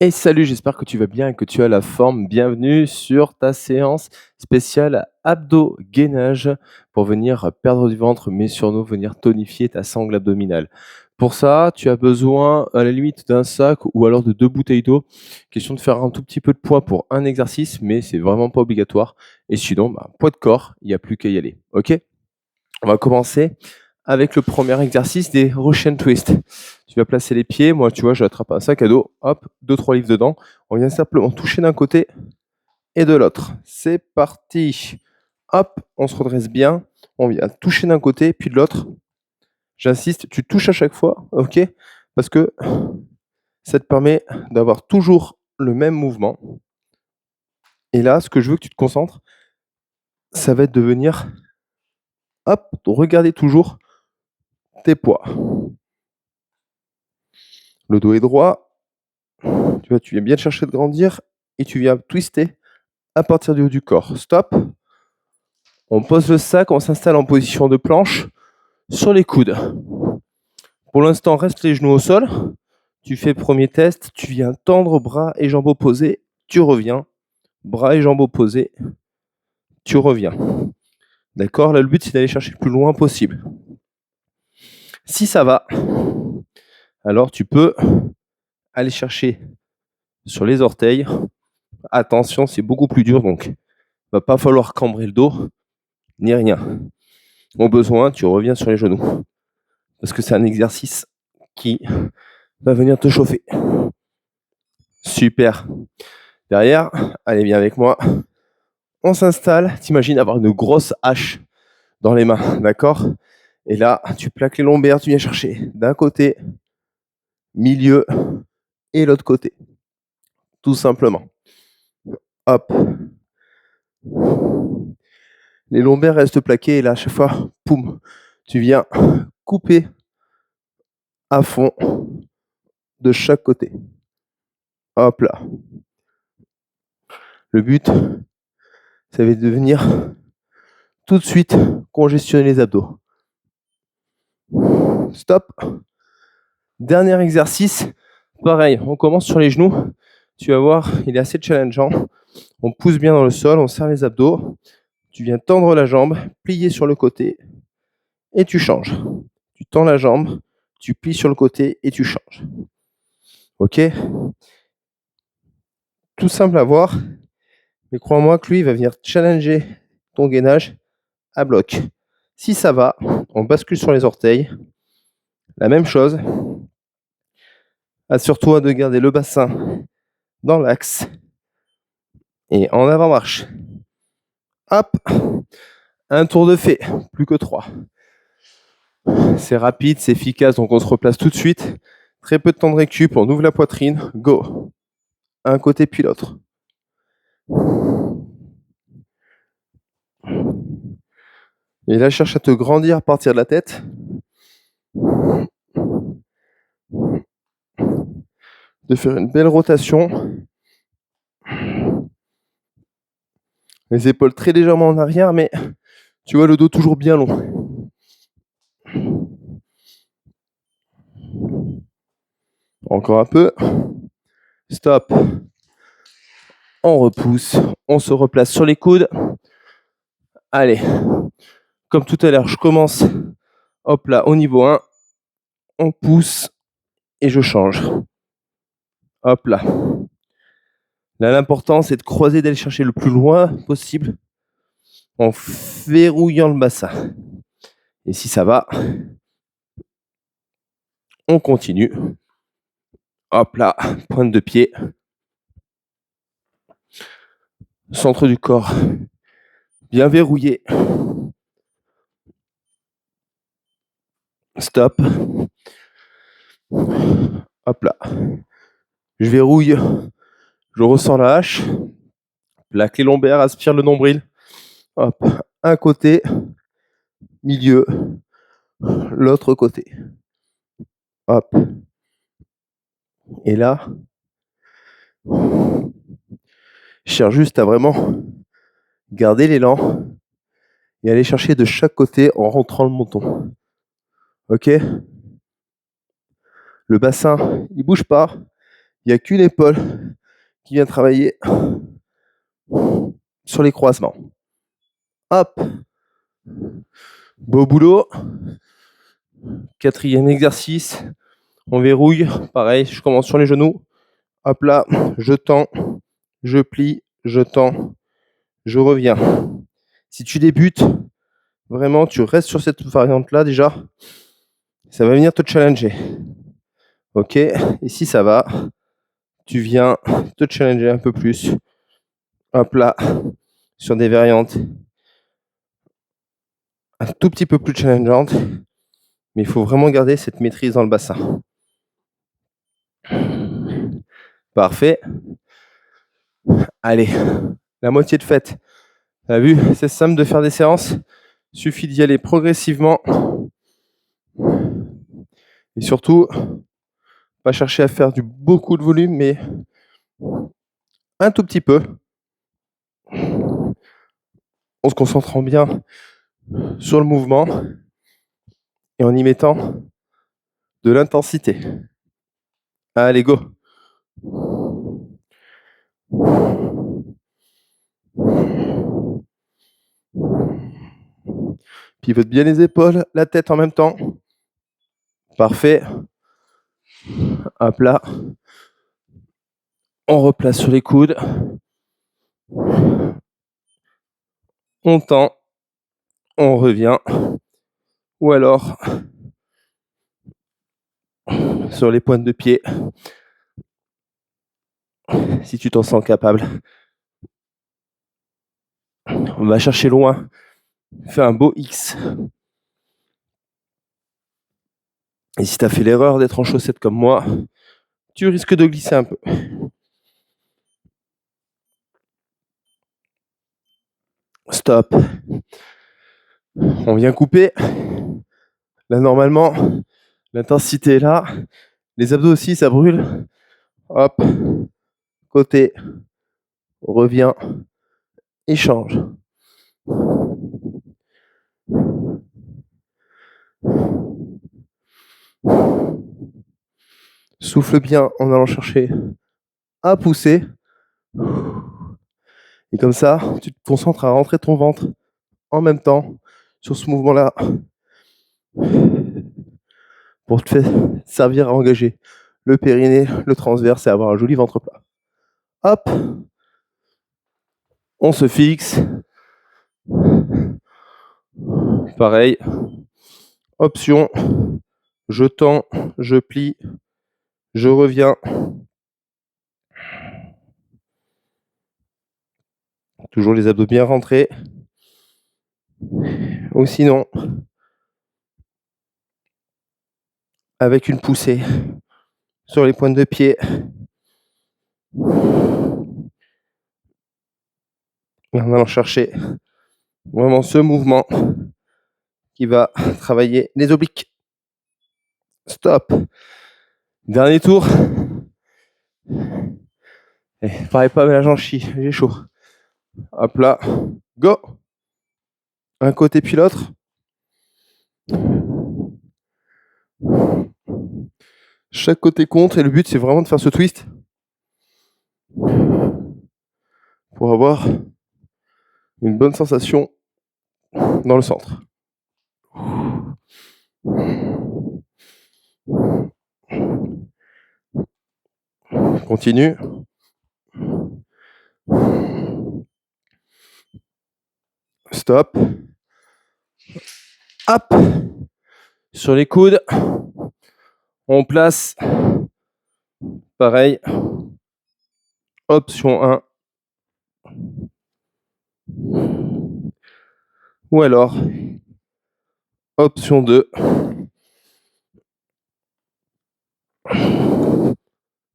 Et salut, j'espère que tu vas bien et que tu as la forme. Bienvenue sur ta séance spéciale abdos-gainage pour venir perdre du ventre, mais surtout venir tonifier ta sangle abdominale. Pour ça, tu as besoin à la limite d'un sac ou alors de 2 bouteilles d'eau. Question de faire un tout petit peu de poids pour un exercice, mais c'est vraiment pas obligatoire. Et sinon, poids de corps, il n'y a plus qu'à y aller. OK? On va commencer avec le premier exercice des Russian Twist. Tu vas placer les pieds. Moi, tu vois, j'attrape un sac à dos. Hop, 2-3 livres dedans. On vient simplement toucher d'un côté et de l'autre. C'est parti. Hop, on se redresse bien. On vient toucher d'un côté puis de l'autre. J'insiste, tu touches à chaque fois, ok? Parce que ça te permet d'avoir toujours le même mouvement. Et là, ce que je veux que tu te concentres, ça va être de venir, hop, regarder toujours tes poids. Le dos est droit. Tu vois, tu viens bien chercher de grandir et tu viens twister à partir du haut du corps. Stop. On pose le sac, on s'installe en position de planche sur les coudes. Pour l'instant, reste les genoux au sol. Tu fais premier test, tu viens tendre bras et jambes opposés, tu reviens. Bras et jambes opposés, tu reviens. D'accord? Là, le but, c'est d'aller chercher le plus loin possible. Si ça va, alors tu peux aller chercher sur les orteils. Attention, c'est beaucoup plus dur, donc il va pas falloir cambrer le dos, ni rien. Au besoin, tu reviens sur les genoux. Parce que c'est un exercice qui va venir te chauffer. Super. Derrière, allez, viens avec moi. On s'installe. T'imagines avoir une grosse hache dans les mains, d'accord? Et là, tu plaques les lombaires, tu viens chercher d'un côté, milieu et l'autre côté. Tout simplement. Hop. Les lombaires restent plaqués et là, à chaque fois, poum, tu viens couper à fond de chaque côté. Hop là. Le but, ça va être de venir tout de suite congestionner les abdos. Stop. Dernier exercice. Pareil, on commence sur les genoux. Tu vas voir, il est assez challengeant. On pousse bien dans le sol, on serre les abdos. Tu viens tendre la jambe, plier sur le côté et tu changes. Tu tends la jambe, tu plies sur le côté et tu changes. Ok? Tout simple à voir, mais crois-moi que lui, il va venir challenger ton gainage à bloc. Si ça va, on bascule sur les orteils. La même chose. Assure-toi de garder le bassin dans l'axe. Et en avant marche. Hop, un tour de fait, plus que 3. C'est rapide, c'est efficace, donc on se replace tout de suite. Très peu de temps de récup, on ouvre la poitrine, go. Un côté puis l'autre. Et là, cherche à te grandir à partir de la tête. De faire une belle rotation. Les épaules très légèrement en arrière, mais tu vois le dos toujours bien long. Encore un peu. Stop. On repousse. On se replace sur les coudes. Allez. Comme tout à l'heure, je commence. Hop là, au niveau 1. On pousse et je change. Hop là. Là, l'important, c'est de croiser, d'aller chercher le plus loin possible en verrouillant le bassin. Et si ça va, on continue. Hop là, pointe de pied. Centre du corps bien verrouillé. Stop. Hop là. Je verrouille. Je ressens la hache. Plaque les lombaires, aspire le nombril. Hop. Un côté. Milieu. L'autre côté. Hop. Et là, je cherche juste à vraiment garder l'élan et aller chercher de chaque côté en rentrant le menton. Ok? Le bassin, il bouge pas. Il n'y a qu'une épaule qui vient travailler sur les croisements. Hop. Beau boulot. 4e exercice. On verrouille. Pareil, je commence sur les genoux. Hop là, je tends, je plie, je tends, je reviens. Si tu débutes, vraiment, tu restes sur cette variante-là déjà. Ça va venir te challenger. Ok, et si ça va, tu viens te challenger un peu plus. Hop là, sur des variantes un tout petit peu plus challengeantes. Mais il faut vraiment garder cette maîtrise dans le bassin. Parfait. Allez, la moitié de faite. T'as vu, c'est simple de faire des séances. Suffit d'y aller progressivement. Et surtout, pas chercher à faire beaucoup de volume, mais un tout petit peu. En se concentrant bien sur le mouvement et en y mettant de l'intensité. Allez, go! Pivote bien les épaules, la tête en même temps. Parfait. Hop là. On replace sur les coudes. On tend. On revient. Ou alors sur les pointes de pied. Si tu t'en sens capable. On va chercher loin. Fais un beau X. Et si tu as fait l'erreur d'être en chaussettes comme moi, tu risques de glisser un peu. Stop. On vient couper. Là, normalement, l'intensité est là. Les abdos aussi, ça brûle. Hop. Côté. Revient. Échange. Souffle bien en allant chercher à pousser. Et comme ça, tu te concentres à rentrer ton ventre en même temps sur ce mouvement-là pour te servir à engager le périnée, le transverse et avoir un joli ventre plat. Hop, on se fixe. Pareil, option, je tends, je plie, je reviens. Toujours les abdos bien rentrés. Ou sinon, avec une poussée sur les pointes de pied. Et en allant chercher vraiment ce mouvement qui va travailler les obliques. Stop. Dernier tour. Et pareil pas, mais là j'en chie, j'ai chaud. Hop là, go. Un côté puis l'autre. Chaque côté compte et le but c'est vraiment de faire ce twist pour avoir une bonne sensation dans le centre. Continue. Stop. Hop. Sur les coudes. On place. Pareil. Option 1. Ou alors, option 2.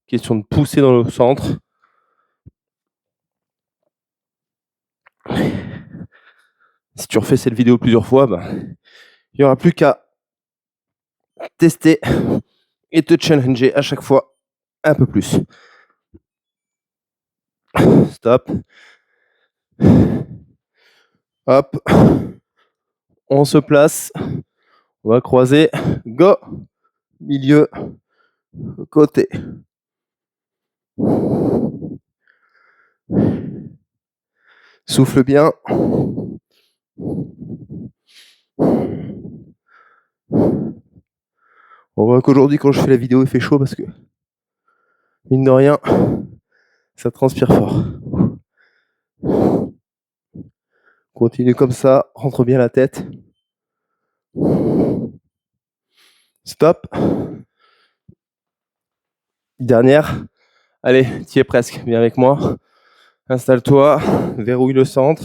Question de pousser dans le centre. Si tu refais cette vidéo plusieurs fois, il n'y aura plus qu'à tester et te challenger à chaque fois un peu plus. Stop. Hop. On se place. On va croiser. Go. Milieu. Côté. Souffle bien. On voit qu'aujourd'hui, quand je fais la vidéo, il fait chaud parce que, mine de rien, ça transpire fort. Continue comme ça, rentre bien la tête. Stop. Dernière. Allez, tu y es presque. Viens avec moi. Installe-toi, verrouille le centre.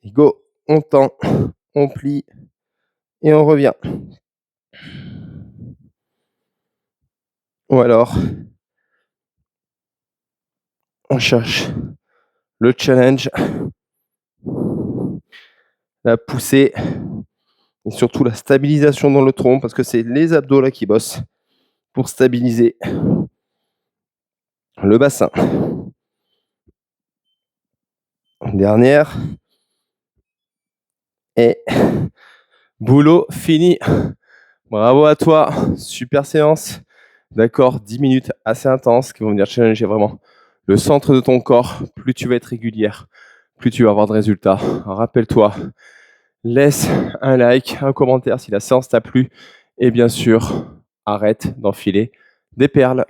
Et go. On tend, on plie et on revient. Ou alors, on cherche le challenge, la poussée et surtout la stabilisation dans le tronc parce que c'est les abdos là qui bossent pour stabiliser le bassin. Dernière. Et boulot fini. Bravo à toi. Super séance. D'accord, 10 minutes assez intenses qui vont venir challenger vraiment le centre de ton corps. Plus tu vas être régulière, plus tu vas avoir de résultats. Rappelle-toi, laisse un like, un commentaire si la séance t'a plu. Et bien sûr, arrête d'enfiler des perles.